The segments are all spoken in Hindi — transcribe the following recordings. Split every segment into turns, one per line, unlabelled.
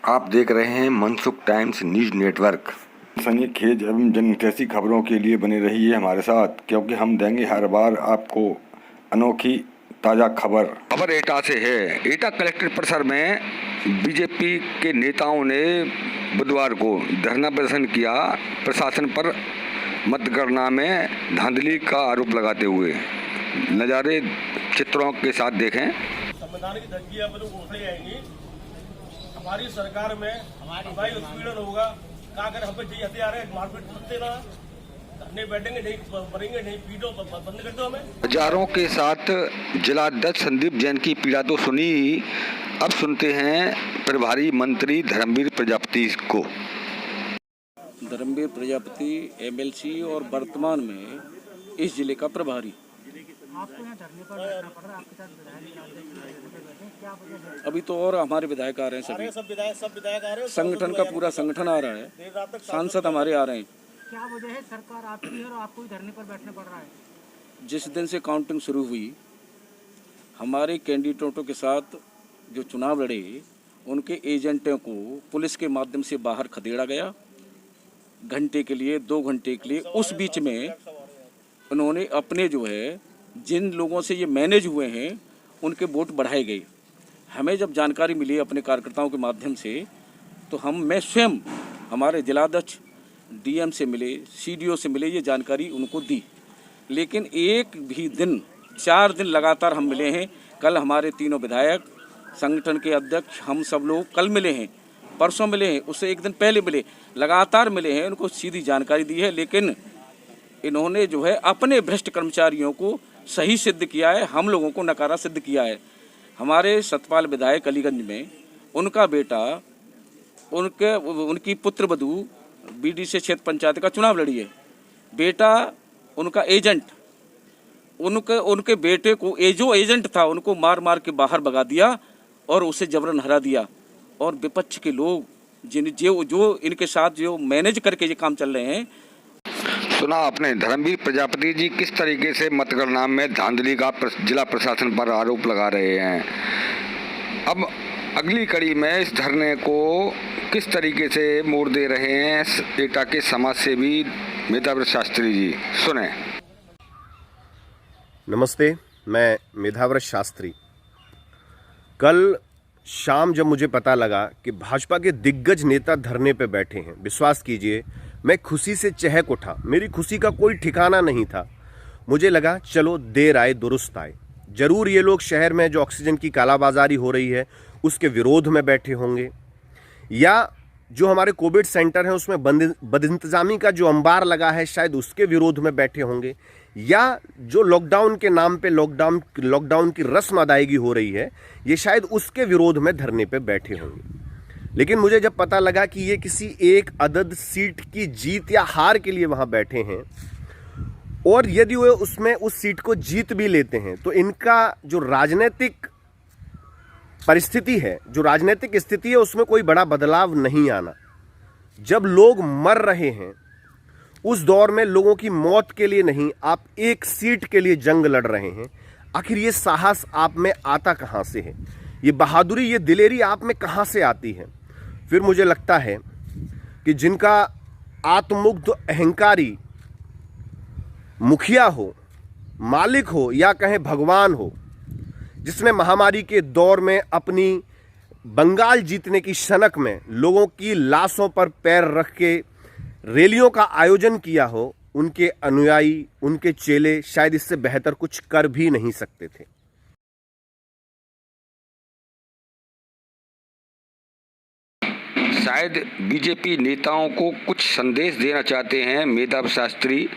आप देख रहे हैं मनसुख टाइम्स न्यूज नेटवर्क। सनी खेज एवं जनहितैषी खबरों के लिए बने रहिए हमारे साथ, क्योंकि हम देंगे हर बार आपको अनोखी ताज़ा खबर एटा से है। एटा कलेक्ट्रेट परिसर में बीजेपी के नेताओं ने बुधवार को धरना प्रदर्शन किया, प्रशासन पर मतगणना में धांधली का आरोप लगाते हुए। नज़ारे चित्रों के साथ देखें।
संविधान की धज्जियां उठने आएंगी, हमारी सरकार में हमारी उत्पीड़न होगा। क्या अगर हम पे जी हथियार है, मारपीट करते ना, नहीं बैठेंगे, नहीं मरेंगे, नहीं पीटो, बंद कर दो हमें।
हजारों के साथ जिलाध्यक्ष संदीप जैन की पीड़ा तो सुनी, अब सुनते हैं प्रभारी मंत्री धर्मवीर प्रजापति को।
धर्मवीर प्रजापति एमएलसी और वर्तमान में इस जिले का प्रभारी।
आपको यहाँ धरने पर बैठना पड़ रहा है, आपके साथ विधायक क्या वजह है?
अभी तो और हमारे विधायक आ रहे हैं,
सब विधायक आ रहे हैं,
संगठन का पूरा संगठन आ रहा है, सांसद हमारे आ रहे हैं।
क्या वजह है सरकार आपकी है और आपको ही धरने पर बैठने पड़ रहा है?
जिस दिन से काउंटिंग शुरू हुई, हमारे कैंडिडेटों के साथ जो चुनाव लड़े उनके एजेंटों को पुलिस के माध्यम से बाहर खदेड़ा गया, घंटे के लिए, 2 घंटे के लिए। उस बीच में उन्होंने अपने जो है जिन लोगों से ये मैनेज हुए हैं उनके वोट बढ़ाए गए। हमें जब जानकारी मिली अपने कार्यकर्ताओं के माध्यम से, तो मैं स्वयं हमारे जिलाध्यक्ष डीएम से मिले, सीडीओ से मिले, ये जानकारी उनको दी। लेकिन एक भी दिन, 4 दिन लगातार हम मिले हैं। कल हमारे तीनों विधायक, संगठन के अध्यक्ष, हम सब लोग कल मिले हैं, परसों मिले हैं, उससे एक दिन पहले मिले, लगातार मिले हैं, उनको सीधी जानकारी दी है। लेकिन इन्होंने जो है अपने भ्रष्ट कर्मचारियों को सही सिद्ध किया है, हम लोगों को नकारा सिद्ध किया है। हमारे सतपाल विधायक अलीगंज में उनका बेटा, उनकी पुत्रवधू बीडीसी क्षेत्र पंचायत का चुनाव लड़ी है। बेटा उनका एजेंट, उनके बेटे को जो एजेंट था उनको मार मार के बाहर भगा दिया और उसे जबरन हरा दिया। और विपक्ष के लोग जो इनके साथ जो मैनेज करके ये काम चल रहे हैं।
सुना आपने धर्मवीर प्रजापति जी किस तरीके से मतगणना में धांधली का जिला प्रशासन पर आरोप लगा रहे हैं। अब अगली कड़ी में इस धरने को किस तरीके से मोड़ दे रहे हैं एटा के समाजसेवी मेधावृत शास्त्री जी, सुने।
नमस्ते, मैं मेधावृत शास्त्री। कल शाम जब मुझे पता लगा कि भाजपा के दिग्गज नेता धरने पे बैठे हैं, विश्वास कीजिए मैं खुशी से चहक उठा। मेरी खुशी का कोई ठिकाना नहीं था। मुझे लगा चलो देर आए दुरुस्त आए। जरूर ये लोग शहर में जो ऑक्सीजन की कालाबाजारी हो रही है उसके विरोध में बैठे होंगे, या जो हमारे कोविड सेंटर हैं उसमें बदइंतजामी का जो अंबार लगा है शायद उसके विरोध में बैठे होंगे, या जो लॉकडाउन के नाम पे लॉकडाउन की रस्म अदायगी हो रही है ये शायद उसके विरोध में धरने पे बैठे होंगे। लेकिन मुझे जब पता लगा कि ये किसी एक अदद सीट की जीत या हार के लिए वहां बैठे हैं, और यदि वो उसमें उस सीट को जीत भी लेते हैं तो इनका जो राजनीतिक परिस्थिति है, जो राजनीतिक स्थिति है, उसमें कोई बड़ा बदलाव नहीं आना। जब लोग मर रहे हैं उस दौर में लोगों की मौत के लिए नहीं, आप एक सीट के लिए जंग लड़ रहे हैं। आखिर ये साहस आप में आता कहां से है? ये बहादुरी, ये दिलेरी आप में कहां से आती है? फिर मुझे लगता है कि जिनका आत्ममुग्ध अहंकारी मुखिया हो, मालिक हो, या कहें भगवान हो, जिसने महामारी के दौर में अपनी बंगाल जीतने की सनक में लोगों की लाशों पर पैर रख के रैलियों का आयोजन किया हो, उनके अनुयायी, उनके चेले शायद इससे बेहतर कुछ कर भी नहीं सकते थे।
शायद बीजेपी नेताओं को कुछ संदेश देना चाहते हैं मेधावृत शास्त्री,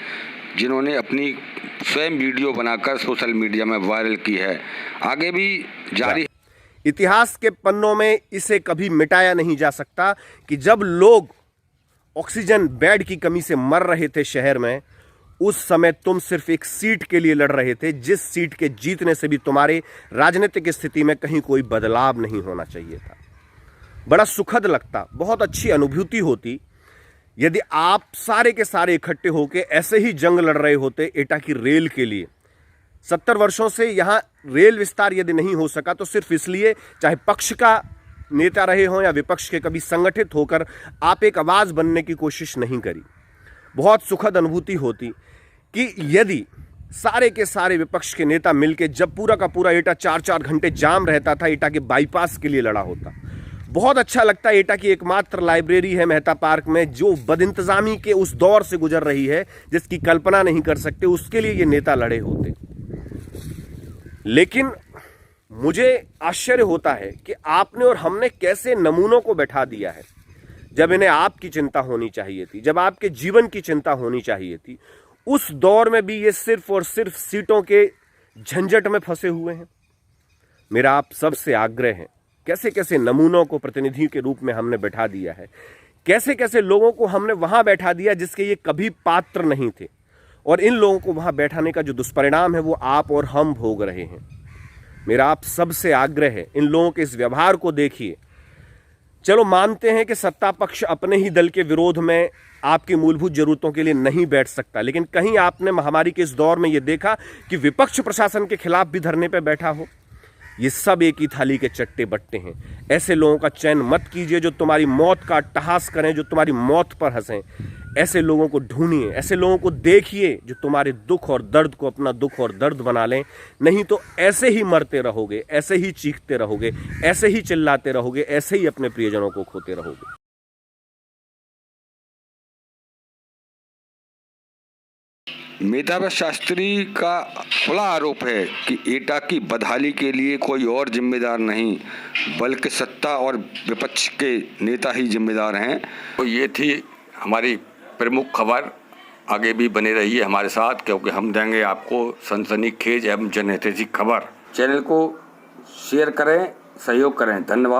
जिन्होंने अपनी स्वयं वीडियो बनाकर सोशल मीडिया में वायरल की है। आगे भी जारी।
इतिहास के पन्नों में इसे कभी मिटाया नहीं जा सकता कि जब लोग ऑक्सीजन बेड की कमी से मर रहे थे शहर में, उस समय तुम सिर्फ एक सीट के लिए लड़ रहे थे, जिस सीट के जीतने से भी तुम्हारे राजनीतिक स्थिति में कहीं कोई बदलाव नहीं होना चाहिए था। बड़ा सुखद लगता, बहुत अच्छी अनुभूति होती यदि आप सारे के सारे इकट्ठे होकर ऐसे ही जंग लड़ रहे होते एटा की रेल के लिए। 70 वर्षों से यहाँ रेल विस्तार यदि नहीं हो सका तो सिर्फ इसलिए, चाहे पक्ष का नेता रहे हों या विपक्ष के, कभी संगठित होकर आप एक आवाज़ बनने की कोशिश नहीं करी। बहुत सुखद अनुभूति होती कि यदि सारे के सारे विपक्ष के नेता मिलके जब पूरा का पूरा एटा 4-4 घंटे जाम रहता था, एटा के बाईपास के लिए लड़ा होता। बहुत अच्छा लगता है। एटा की एकमात्र लाइब्रेरी है मेहता पार्क में, जो बदइंतजामी के उस दौर से गुजर रही है जिसकी कल्पना नहीं कर सकते, उसके लिए ये नेता लड़े होते। लेकिन मुझे आश्चर्य होता है कि आपने और हमने कैसे नमूनों को बैठा दिया है। जब इन्हें आपकी चिंता होनी चाहिए थी, जब आपके जीवन की चिंता होनी चाहिए थी, उस दौर में भी ये सिर्फ और सिर्फ सीटों के झंझट में फंसे हुए हैं। मेरा आप सबसे आग्रह है, कैसे कैसे नमूनों को प्रतिनिधि के रूप में हमने बैठा दिया है, कैसे कैसे लोगों को हमने वहां बैठा दिया जिसके ये कभी पात्र नहीं थे, और इन लोगों को वहां बैठाने का जो दुष्परिणाम है वो आप और हम भोग रहे हैं। मेरा आप सबसे आग्रह है, इन लोगों के इस व्यवहार को देखिए। चलो मानते हैं कि सत्ता पक्ष अपने ही दल के विरोध में आपकी मूलभूत जरूरतों के लिए नहीं बैठ सकता, लेकिन कहीं आपने महामारी के इस दौर में यह देखा कि विपक्ष प्रशासन के खिलाफ भी धरने पर बैठा हो? ये सब एक ही थाली के चट्टे बट्टे हैं। ऐसे लोगों का चयन मत कीजिए जो तुम्हारी मौत का अट्टहास करें, जो तुम्हारी मौत पर हंसें। ऐसे लोगों को ढूंढिए, ऐसे लोगों को देखिए जो तुम्हारे दुख और दर्द को अपना दुख और दर्द बना लें। नहीं तो ऐसे ही मरते रहोगे, ऐसे ही चीखते रहोगे, ऐसे ही चिल्लाते रहोगे, ऐसे ही अपने प्रियजनों को खोते रहोगे।
मेधावी शास्त्री का खुला आरोप है कि एटा की बदहाली के लिए कोई और जिम्मेदार नहीं, बल्कि सत्ता और विपक्ष के नेता ही जिम्मेदार हैं। तो ये थी हमारी प्रमुख खबर। आगे भी बने रहिए हमारे साथ, क्योंकि हम देंगे आपको सनसनीखेज एवं जनहितैषी खबर। चैनल को शेयर करें, सहयोग करें। धन्यवाद।